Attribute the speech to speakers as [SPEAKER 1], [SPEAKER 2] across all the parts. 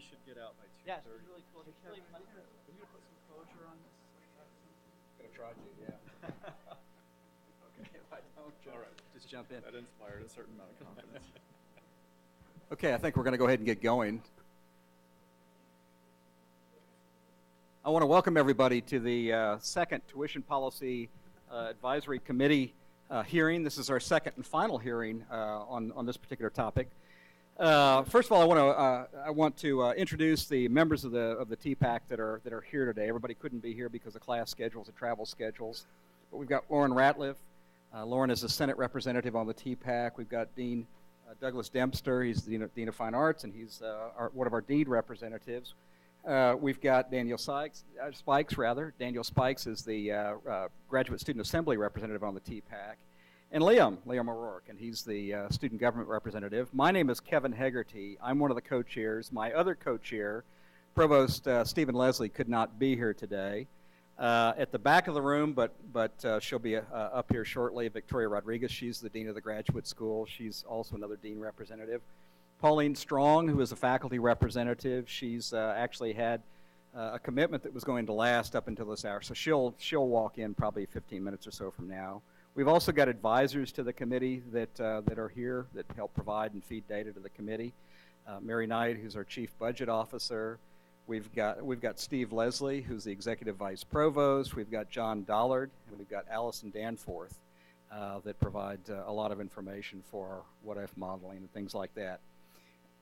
[SPEAKER 1] I should get out by 2:30.
[SPEAKER 2] Yeah, it's really cool. Are you gonna put some closure on this?
[SPEAKER 3] Gonna try to, yeah.
[SPEAKER 1] Okay, if I don't,
[SPEAKER 3] All right, just jump in.
[SPEAKER 1] that inspired a certain amount of confidence.
[SPEAKER 3] Okay, I think we're going to go ahead and get going. I want to welcome everybody to the second Tuition Policy Advisory Committee hearing. This is our second and final hearing on this particular topic. First of all, I want to introduce the members of the TPAC that are here today. Everybody couldn't be here because of class schedules and travel schedules, but we've got Lauren Ratliff. Lauren is a Senate representative on the TPAC. We've got Dean Douglas Dempster. He's the Dean of Fine Arts, and he's one of our Dean representatives. We've got Daniel Spikes. Daniel Spikes is the Graduate Student Assembly representative on the TPAC. And Liam O'Rourke, and he's the student government representative. My name is Kevin Hegarty. I'm one of the co-chairs. My other co-chair, Provost Stephen Leslie, could not be here today. At the back of the room, but she'll be up here shortly, Victoria Rodriguez. She's the Dean of the Graduate School. She's also another Dean representative. Pauline Strong, who is a faculty representative. She's actually had a commitment that was going to last up until this hour, so she'll walk in probably 15 minutes or so from now. We've also got advisors to the committee that are here that help provide and feed data to the committee. Mary Knight, who's our Chief Budget Officer. We've got Steve Leslie, who's the Executive Vice Provost. We've got John Dollard, and we've got Allison Danforth that provide a lot of information for what-if modeling and things like that.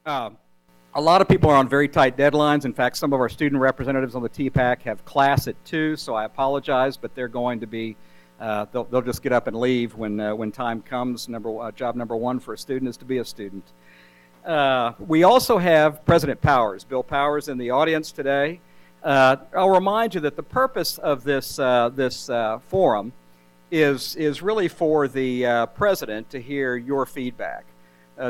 [SPEAKER 3] A lot of people are on very tight deadlines. In fact, some of our student representatives on the TPAC have class at 2, so I apologize, but they're going to be they'll just get up and leave when time comes. Job number one for a student is to be a student. We also have President Powers, Bill Powers, in the audience today. I'll remind you that the purpose of this forum is really for the President to hear your feedback.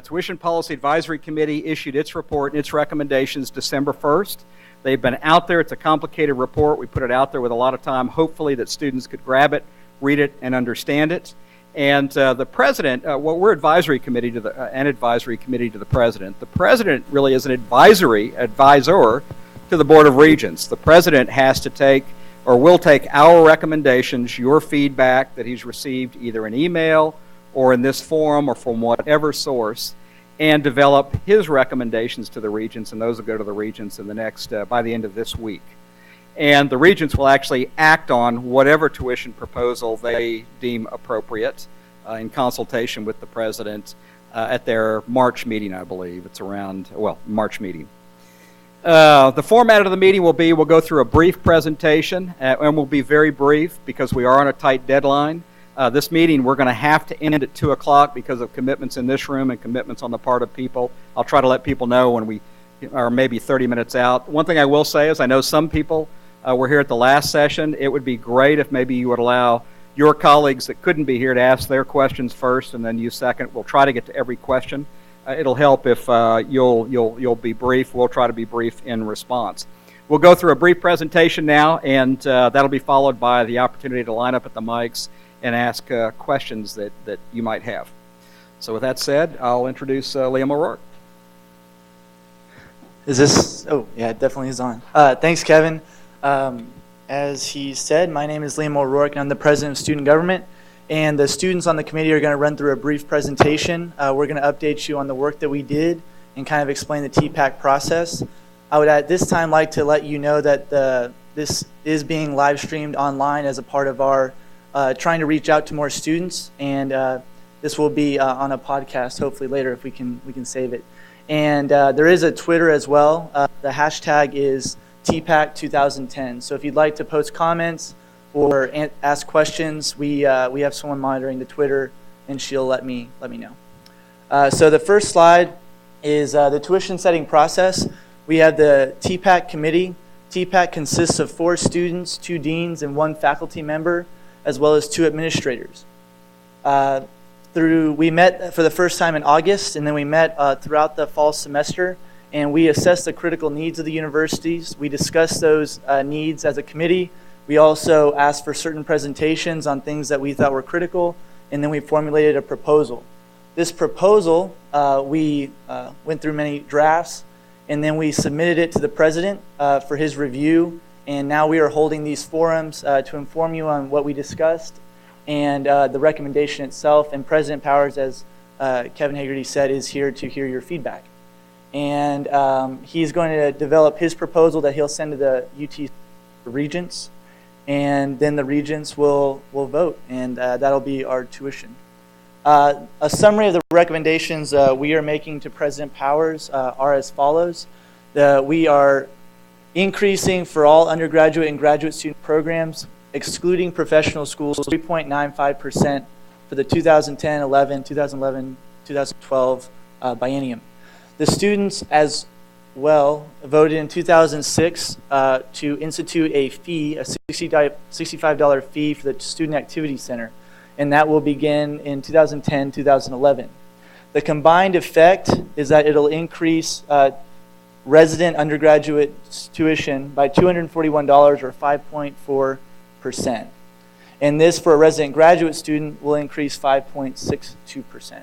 [SPEAKER 3] Tuition Policy Advisory Committee issued its report and its recommendations December 1st. They've been out there. It's a complicated report. We put it out there with a lot of time, hopefully that students could grab it, read it, and understand it. And the President, we're advisory committee to an advisory committee to the President. The President really is an advisor to the Board of Regents. The President has to take or will take our recommendations, your feedback that he's received either in email or in this forum or from whatever source, and develop his recommendations to the Regents, and those will go to the Regents in the next, by the end of this week. And the Regents will actually act on whatever tuition proposal they deem appropriate in consultation with the President at their March meeting, I believe. It's around, March meeting. The format of the meeting will be, we'll go through a brief presentation, and we'll be very brief because we are on a tight deadline. This meeting, we're going to have to end at 2 o'clock because of commitments in this room and commitments on the part of people. I'll try to let people know when we are maybe 30 minutes out. One thing I will say is I know some people were here at the last session. It would be great if maybe you would allow your colleagues that couldn't be here to ask their questions first and then you second. We'll try to get to every question. It'll help if you'll be brief. We'll try to be brief in response. We'll go through a brief presentation now, and that'll be followed by the opportunity to line up at the mics and ask questions that you might have. So with that said, I'll introduce Liam O'Rourke.
[SPEAKER 2] Is this? Oh, yeah, it definitely is on. Thanks, Kevin. As he said, my name is Liam O'Rourke, and I'm the President of Student Government. And the students on the committee are going to run through a brief presentation. We're going to update you on the work that we did and kind of explain the TPAC process. I would at this time like to let you know that this is being live streamed online as a part of our trying to reach out to more students, and this will be on a podcast hopefully later if we can save it. And there is a Twitter as well. The hashtag is TPAC 2010. So if you'd like to post comments or ask questions, we have someone monitoring the Twitter, and she'll let me know. So the first slide is the tuition setting process. We have the TPAC committee. TPAC consists of 4 students, 2 deans, and 1 faculty member, as well as 2 administrators. We met for the first time in August, and then we met throughout the fall semester, and we assessed the critical needs of the universities. We discussed those needs as a committee. We also asked for certain presentations on things that we thought were critical, and then we formulated a proposal. This proposal, we went through many drafts, and then we submitted it to the president for his review. And now we are holding these forums to inform you on what we discussed and the recommendation itself. And President Powers, as Kevin Hagerty said, is here to hear your feedback. And he's going to develop his proposal that he'll send to the UT regents. And then the regents will vote, and that'll be our tuition. A summary of the recommendations we are making to President Powers are as follows. We are increasing for all undergraduate and graduate student programs, excluding professional schools, 3.95% for the 2010-11, 2011-2012 biennium. The students as well voted in 2006 to institute a fee, a $65 fee for the Student Activity Center, and that will begin in 2010-2011. The combined effect is that it'll increase resident undergraduate tuition by $241 or 5.4%. And this for a resident graduate student will increase 5.62%.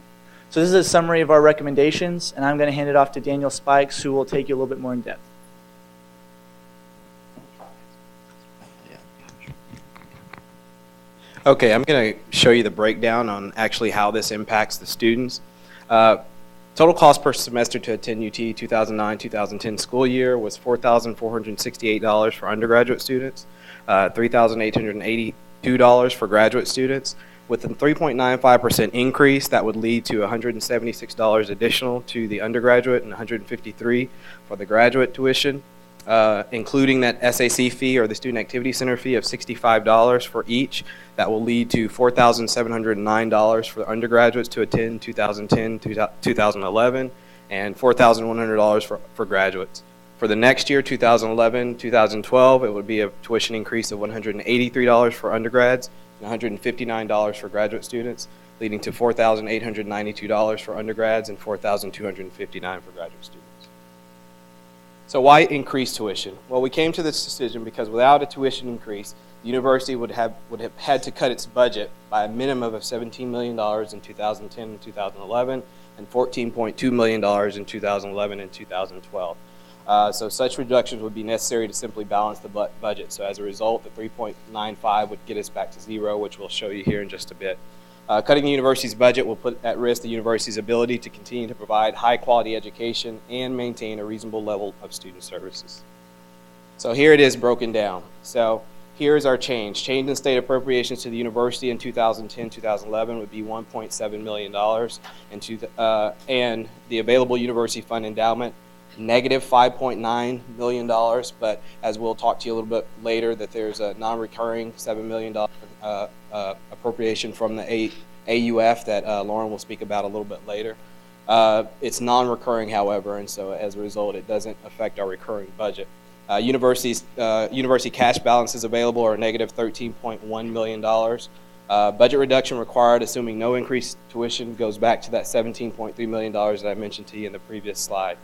[SPEAKER 2] So this is a summary of our recommendations, and I'm going to hand it off to Daniel Spikes, who will take you a little bit more in depth.
[SPEAKER 4] Okay, I'm going to show you the breakdown on actually how this impacts the students. Total cost per semester to attend UT 2009-2010 school year was $4,468 for undergraduate students, $3,882 for graduate students. With a 3.95% increase, that would lead to $176 additional to the undergraduate and $153 for the graduate tuition, including that SAC fee or the Student Activity Center fee of $65 for each. That will lead to $4,709 for undergraduates to attend 2010-2011 and $4,100 for graduates. For the next year, 2011-2012, it would be a tuition increase of $183 for undergrads and $159 for graduate students, leading to $4,892 for undergrads and $4,259 for graduate students. So why increase tuition? Well, we came to this decision because without a tuition increase, the university would have had to cut its budget by a minimum of $17 million in 2010 and 2011 and $14.2 million in 2011 and 2012. So such reductions would be necessary to simply balance the budget. So as a result, the 3.95 would get us back to zero, which we'll show you here in just a bit. Cutting the university's budget will put at risk the university's ability to continue to provide high-quality education and maintain a reasonable level of student services. So here it is broken down. So here's our change. Change in state appropriations to the university in 2010-2011 would be $1.7 million, and the available university fund endowment, negative $5.9 million, but as we'll talk to you a little bit later, that there's a non-recurring $7 million appropriation from the AUF that Lauren will speak about a little bit later. It's non-recurring, however, and so as a result, it doesn't affect our recurring budget. University cash balances available are negative $13.1 million. Budget reduction required, assuming no increased tuition, goes back to that $17.3 million that I mentioned to you in the previous slide.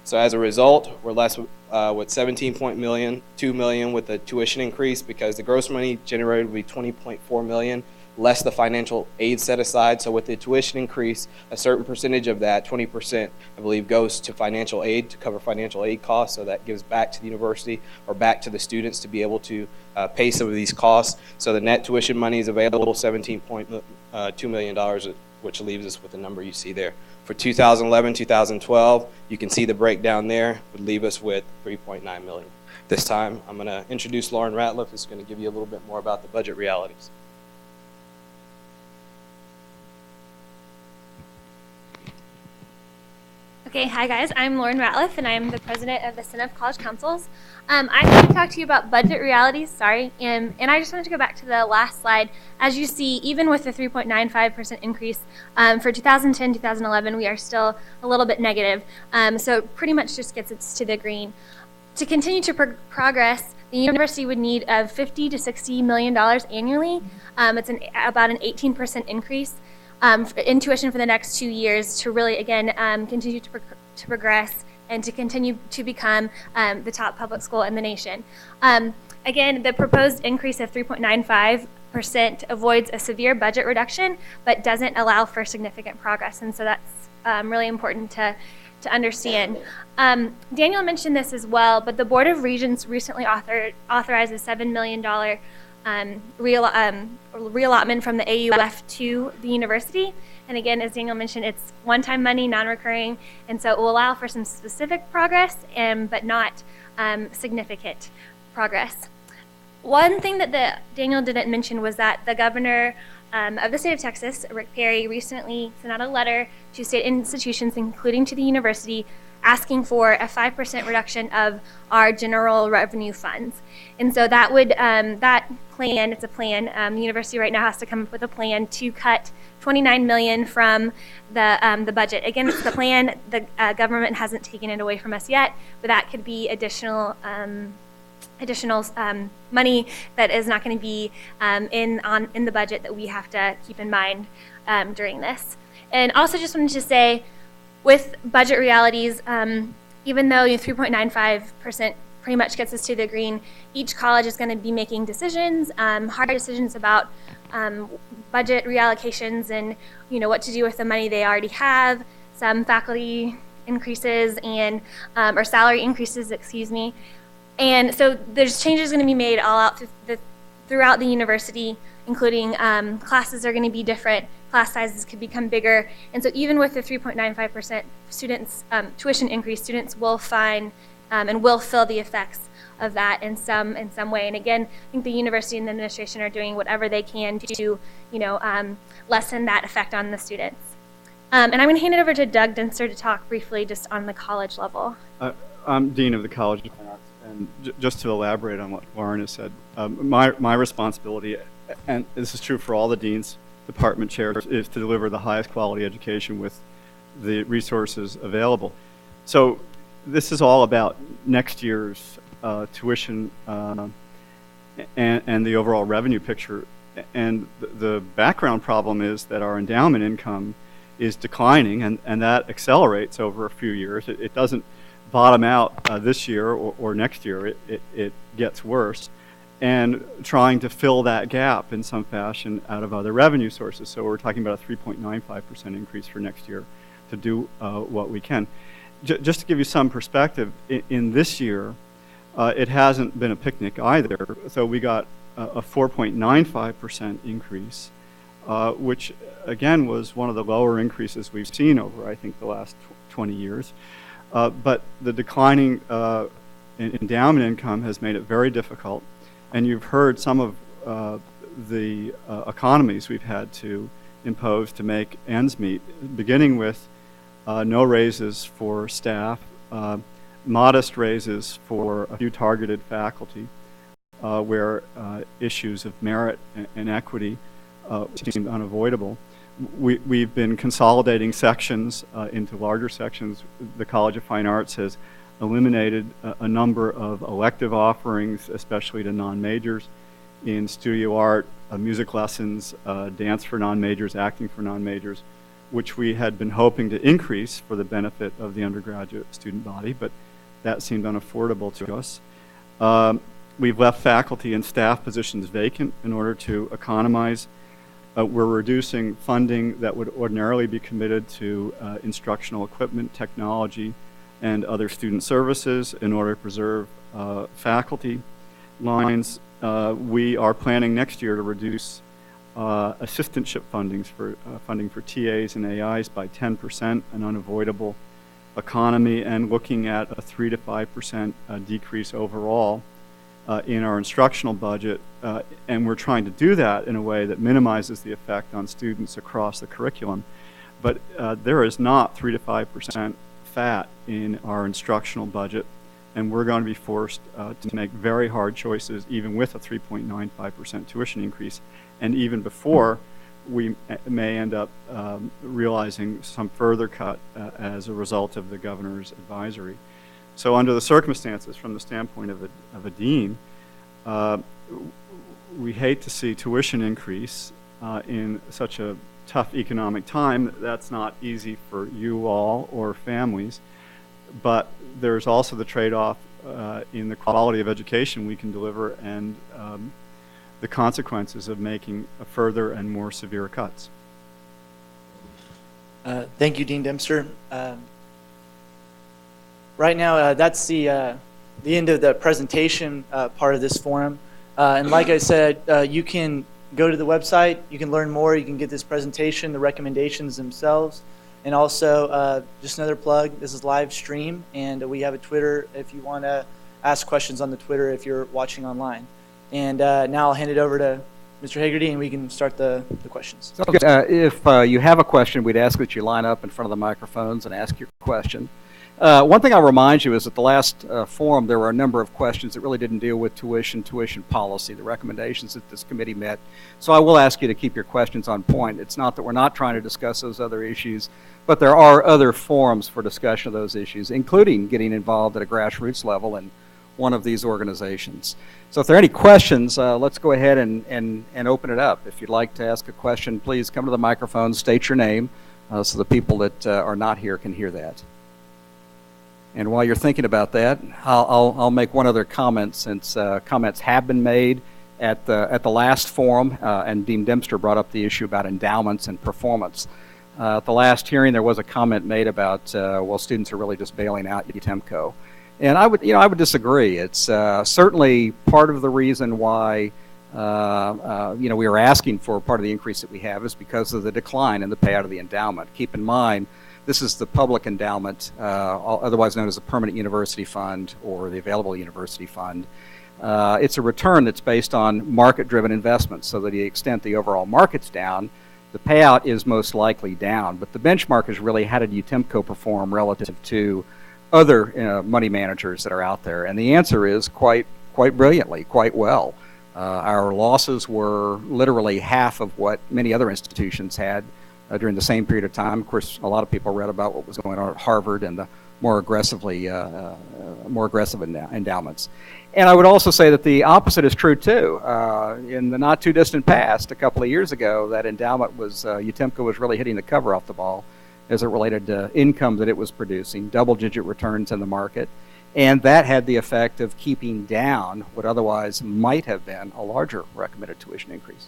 [SPEAKER 4] So as a result, we're less with $17.2 million with the tuition increase, because the gross money generated would be $20.4 million, less the financial aid set aside. So with the tuition increase, a certain percentage of that, 20%, I believe, goes to financial aid to cover financial aid costs. So that gives back to the university or back to the students to be able to pay some of these costs. So the net tuition money is available, $17.2 million, which leaves us with the number you see there. For 2011-2012, you can see the breakdown there, would leave us with $3.9 million. This time, I'm going to introduce Lauren Ratliff, who's going to give you a little bit more about the budget realities.
[SPEAKER 5] Okay, hi guys, I'm Lauren Ratliff, and I'm the president of the Synod of College Councils. I'm going to talk to you about budget realities, and I just wanted to go back to the last slide. As you see, even with the 3.95% increase for 2010-2011, we are still a little bit negative, so it pretty much just gets us to the green. To continue to progress, the university would need $50 to $60 million annually. It's about an 18% increase in tuition for the next 2 years to really, again, continue to progress and to continue to become the top public school in the nation. Again, the proposed increase of 3.95% avoids a severe budget reduction, but doesn't allow for significant progress, and so that's really important to to understand. Daniel mentioned this as well, but the Board of Regents recently authorized a $7 million reallotment from the AUF to the university. And again, as Daniel mentioned, it's one-time money, non-recurring, and so it will allow for some specific progress, but not significant progress. One thing that Daniel didn't mention was that the governor of the state of Texas, Rick Perry, recently sent out a letter to state institutions, including to the university, asking for a 5% reduction of our general revenue funds. And so that would, that plan, it's a plan, the university right now has to come up with a plan to cut $29 million from the budget. Again, it's the plan, the government hasn't taken it away from us yet, but that could be additional money that is not going to be in the budget that we have to keep in mind during this. And also just wanted to say, with budget realities, even though 3.95% pretty much gets us to the green, each college is going to be making decisions, hard decisions about budget reallocations and what to do with the money they already have. Some faculty increases and or salary increases, excuse me. And so there's changes going to be made all out throughout the university, including classes are going to be different, class sizes could become bigger, and so even with the 3.95% students tuition increase, students will find and will feel the effects of that in some way. And again, I think the university and the administration are doing whatever they can to lessen that effect on the students. And I'm going to hand it over to Doug Dinster to talk briefly just on the college level.
[SPEAKER 6] I'm Dean of the College of Fine Arts, and just to elaborate on what Lauren has said, my responsibility, and this is true for all the deans, department chairs, is to deliver the highest quality education with the resources available. So this is all about next year's tuition and the overall revenue picture. And the background problem is that our endowment income is declining, and that accelerates over a few years. It doesn't bottom out this year or next year. It gets worse, and trying to fill that gap in some fashion out of other revenue sources. So we're talking about a 3.95% increase for next year to do what we can. Just to give you some perspective, in this year, it hasn't been a picnic either. So we got a 4.95% increase, which again was one of the lower increases we've seen over, I think, the last 20 years. But the declining endowment income has made it very difficult. And you've heard some of the economies we've had to impose to make ends meet, beginning with no raises for staff, modest raises for a few targeted faculty, where issues of merit and equity seemed unavoidable. We've been consolidating sections into larger sections. The College of Fine Arts has eliminated a number of elective offerings, especially to non-majors, in studio art, music lessons, dance for non-majors, acting for non-majors, which we had been hoping to increase for the benefit of the undergraduate student body, but that seemed unaffordable to us. We've left faculty and staff positions vacant in order to economize. We're reducing funding that would ordinarily be committed to instructional equipment, technology, and other student services in order to preserve faculty lines. We are planning next year to reduce assistantship funding for TAs and AIs by 10%, an unavoidable economy, and looking at a 3 to 5% decrease overall in our instructional budget. And we're trying to do that in a way that minimizes the effect on students across the curriculum. But there is not 3 to 5% fat in our instructional budget, and we're going to be forced to make very hard choices, even with a 3.95% tuition increase, and even before we may end up realizing some further cut as a result of the governor's advisory. So under the circumstances, from the standpoint of a dean, we hate to see tuition increase in such a tough economic time. That's not easy for you all or families, but there's also the trade-off in the quality of education we can deliver and the consequences of making further and more severe cuts.
[SPEAKER 2] Thank you, Dean Dempster. Right now, that's the end of the presentation part of this forum. And like I said, you can go to the website, you can learn more, you can get this presentation, the recommendations themselves, and also just another plug, this is live stream, and we have a Twitter if you want to ask questions on the Twitter if you're watching online. And now I'll hand it over to Mr. Hagerty, and we can start the questions.
[SPEAKER 3] So, if you have a question, we'd ask that you line up in front of the microphones and ask your question. One thing I'll remind you is at the last forum, there were a number of questions that really didn't deal with tuition policy, the recommendations that this committee met. So I will ask you to keep your questions on point. It's not that we're not trying to discuss those other issues, but there are other forums for discussion of those issues, including getting involved at a grassroots level in one of these organizations. So if there are any questions, let's go ahead and open it up. If you'd like to ask a question, please come to the microphone, state your name, so the people that are not here can hear that. And while you're thinking about that, I'll make one other comment, since comments have been made at the last forum, and Dean Dempster brought up the issue about endowments and performance. At the last hearing, there was a comment made about, well, students are really just bailing out UTEMCO. And I would disagree. It's certainly part of the reason why we are asking for part of the increase that we have is because of the decline in the payout of the endowment. Keep in mind, this is the public endowment, otherwise known as the Permanent University Fund or the Available University Fund. It's a return that's based on market-driven investments, so that to the extent the overall market's down, the payout is most likely down. But the benchmark is really how did UTEMCO perform relative to other money managers that are out there, and the answer is quite brilliantly, quite well. Our losses were literally half of what many other institutions had during the same period of time. Of course, a lot of people read about what was going on at Harvard and the more aggressive endowments. And I would also say that the opposite is true too. In the not too distant past, a couple of years ago, that endowment was UTEMCO was really hitting the cover off the ball as it related to income that it was producing, double-digit returns in the market, and that had the effect of keeping down what otherwise might have been a larger recommended tuition increase.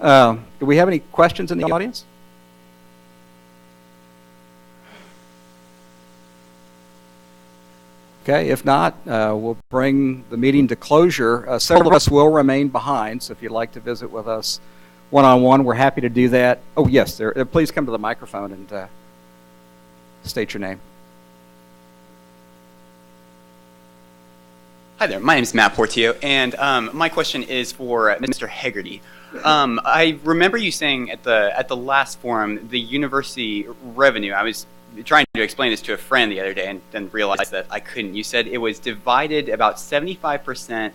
[SPEAKER 3] Do we have any questions in the audience? Okay, if not, we'll bring the meeting to closure. Several of us will remain behind, so if you'd like to visit with us one-on-one, we're happy to do that. Oh, yes, please come to the microphone and state your name.
[SPEAKER 7] Hi there, my name is Matt Portillo, and my question is for Mr. Hagerty. I remember you saying at the last forum, the university revenue, I was trying to explain this to a friend the other day and then realized that I couldn't. You said it was divided about 75%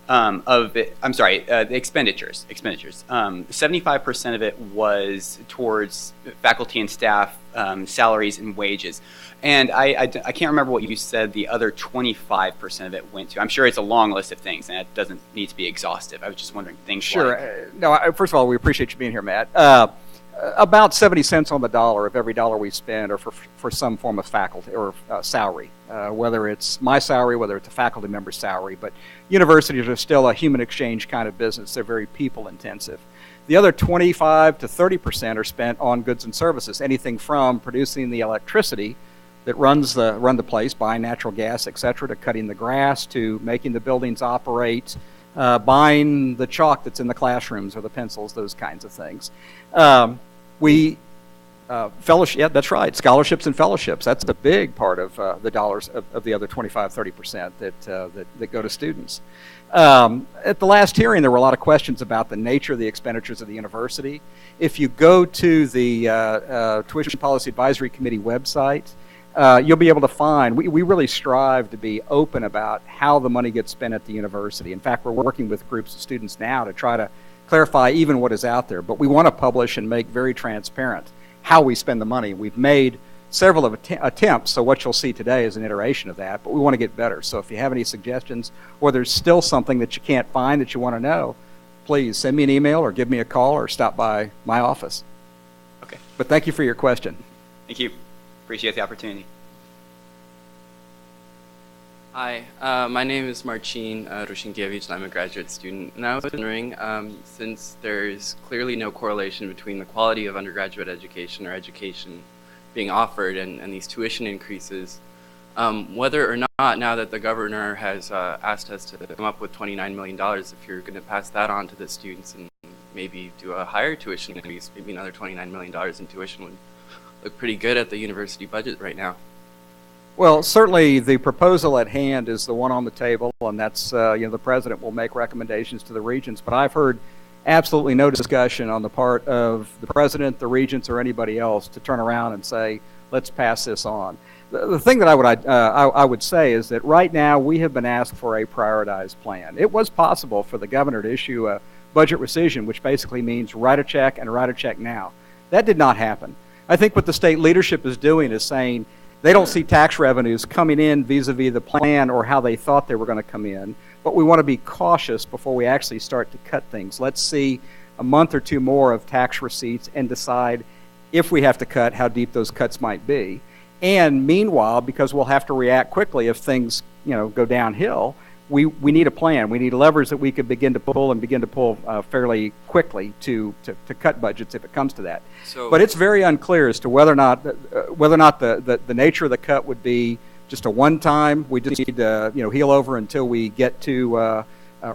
[SPEAKER 7] of it, I'm sorry, the expenditures. 75% of it was towards faculty and staff salaries and wages. And I can't remember what you said the other 25% of it went to. I'm sure it's a long list of things, and it doesn't need to be exhaustive. I was just wondering things
[SPEAKER 3] Sure.
[SPEAKER 7] like...
[SPEAKER 3] No, first of all, we appreciate you being here, Matt. About 70 cents on the dollar of every dollar we spend are for some form of faculty or salary, whether it's my salary, whether it's a faculty member's salary. But universities are still a human exchange kind of business. They're very people intensive. The other 25 to 30% are spent on goods and services, anything from producing the electricity that run the place, buying natural gas, et cetera, to cutting the grass, to making the buildings operate, buying the chalk that's in the classrooms or the pencils, those kinds of things. Fellowship, yeah, that's right, scholarships and fellowships. That's a big part of the dollars of the other 25-30% that go to students. At the last hearing, there were a lot of questions about the nature of the expenditures of the university. If you go to the Tuition Policy Advisory Committee website, you'll be able to find, we really strive to be open about how the money gets spent at the university. In fact, we're working with groups of students now to try to clarify even what is out there, but we want to publish and make very transparent how we spend the money. We've made several attempts, so what you'll see today is an iteration of that, but we want to get better. So if you have any suggestions, or there's still something that you can't find that you want to know, please send me an email or give me a call or stop by my office.
[SPEAKER 7] Okay.
[SPEAKER 3] But thank you for your question.
[SPEAKER 7] Thank you. Appreciate the opportunity.
[SPEAKER 8] Hi, my name is Marcin Ruszinkiewicz, and I'm a graduate student. And I was wondering, since there's clearly no correlation between the quality of undergraduate education or education being offered and these tuition increases, Whether or not, now that the governor has asked us to come up with $29 million, if you're going to pass that on to the students and maybe do a higher tuition increase, maybe another $29 million in tuition would look pretty good at the university budget right now.
[SPEAKER 3] Well, certainly the proposal at hand is the one on the table, and that's, the president will make recommendations to the regents. But I've heard absolutely no discussion on the part of the president, the regents, or anybody else to turn around and say, let's pass this on. The thing that I would say is that right now we have been asked for a prioritized plan. It was possible for the governor to issue a budget rescission, which basically means write a check and write a check now. That did not happen. I think what the state leadership is doing is saying they don't see tax revenues coming in vis-a-vis the plan or how they thought they were going to come in, but we want to be cautious before we actually start to cut things. Let's see a month or two more of tax receipts and decide if we have to cut, how deep those cuts might be. And meanwhile, because we'll have to react quickly if things go downhill, we need a plan. We need levers that we could begin to pull fairly quickly to cut budgets if it comes to that.
[SPEAKER 8] So,
[SPEAKER 3] but it's very unclear as to whether or not the nature of the cut would be just a one-time. We just need to heal over until we get to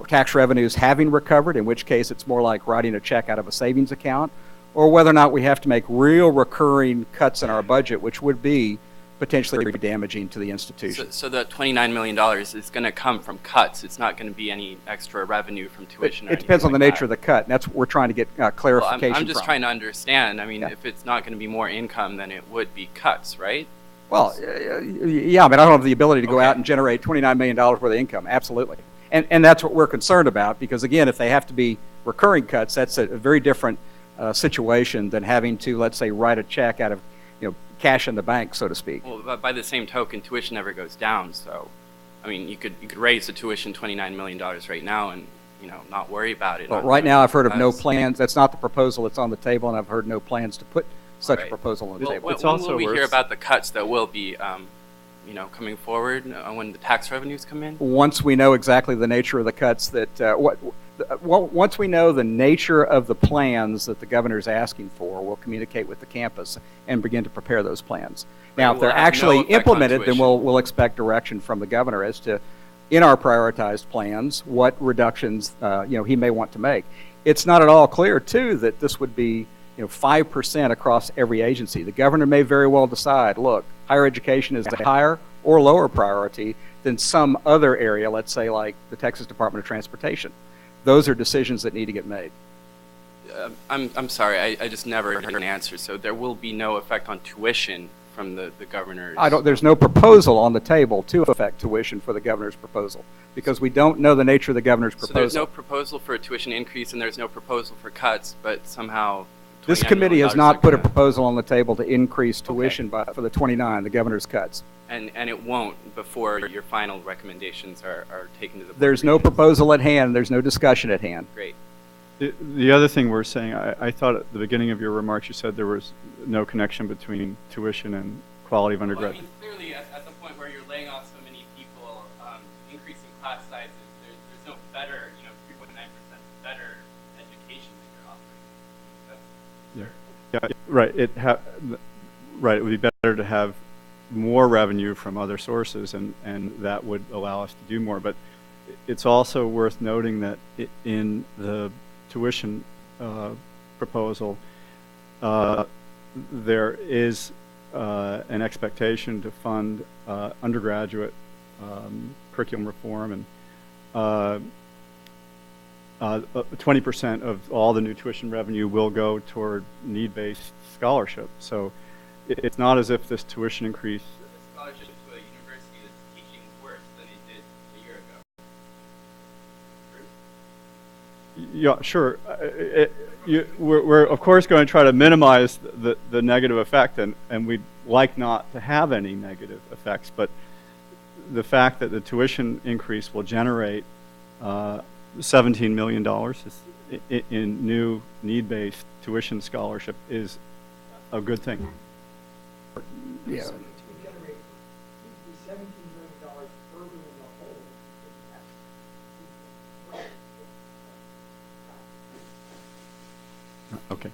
[SPEAKER 3] tax revenues having recovered, in which case it's more like writing a check out of a savings account, or whether or not we have to make real recurring cuts in our budget, which would be potentially damaging to the institution.
[SPEAKER 8] So the $29 million is going to come from cuts. It's not going to be any extra revenue from tuition.
[SPEAKER 3] It depends on the nature of the cut, and that's what we're trying to get clarification
[SPEAKER 8] I'm just
[SPEAKER 3] from.
[SPEAKER 8] trying to understand. I mean, if it's not going to be more income, then it would be cuts, right?
[SPEAKER 3] Well, yeah, I mean, I don't have the ability to go out and generate $29 million worth of income, absolutely. And that's what we're concerned about, because, again, if they have to be recurring cuts, that's a very different situation than having to, let's say, write a check out of cash in the bank, so to speak.
[SPEAKER 8] Well, but by the same token, tuition never goes down. So, I mean, you could raise the tuition $29 million right now and not worry about it.
[SPEAKER 3] Well, right now I've heard of no plans. That's not the proposal that's on the table, and I've heard no plans to put such a proposal on the table.
[SPEAKER 8] When will we hear about the cuts that will be coming forward when the tax revenues come in?
[SPEAKER 3] Once we know exactly the nature of the cuts once we know the nature of the plans that the governor is asking for, we'll communicate with the campus and begin to prepare those plans. Now, if they're actually implemented, then we'll expect direction from the governor as to, in our prioritized plans, what reductions he may want to make. It's not at all clear, too, that this would be 5% across every agency. The governor may very well decide, look, higher education is a higher or lower priority than some other area, let's say like the Texas Department of Transportation. Those are decisions that need to get made.
[SPEAKER 8] I'm sorry, I just never heard an answer. So there will be no effect on tuition from the governor's...
[SPEAKER 3] There's no proposal on the table to affect tuition for the governor's proposal, because we don't know the nature of the governor's proposal.
[SPEAKER 8] So there's no proposal for a tuition increase and there's no proposal for cuts, but somehow...
[SPEAKER 3] This committee has not put a proposal on the table to increase tuition for the 29, the governor's cuts.
[SPEAKER 8] And it won't before your final recommendations are taken to the board.
[SPEAKER 3] There's no proposal at hand. There's no discussion at hand.
[SPEAKER 8] Great.
[SPEAKER 6] The other thing we're saying, I thought at the beginning of your remarks you said there was no connection between tuition and quality of undergrad.
[SPEAKER 8] Well, I mean, clearly at the point where you're laying off so many people, increasing class sizes, there's no better, 3.9% better education that you're offering.
[SPEAKER 6] Yeah, right. Right. It would be better to have more revenue from other sources, and that would allow us to do more. But it's also worth noting that in the tuition proposal, there is an expectation to fund undergraduate curriculum reform, and 20% of all the new tuition revenue will go toward need-based scholarship. So it's not as if this tuition increase...
[SPEAKER 8] The scholarship to a university that's teaching worse than it did a year ago.
[SPEAKER 6] Yeah, sure. We're of course going to try to minimize the negative effect, and we'd like not to have any negative effects, but the fact that the tuition increase will generate $17 million in new need-based tuition scholarship is a good thing.
[SPEAKER 3] Yeah.
[SPEAKER 6] Okay.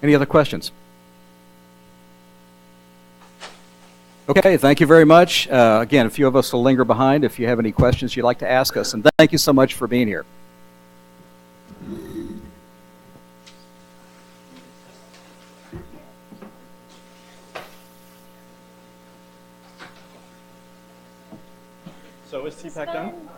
[SPEAKER 3] Any other questions? Okay, thank you very much. Again, a few of us will linger behind if you have any questions you'd like to ask us. And thank you so much for being here.
[SPEAKER 6] So is CPAC done?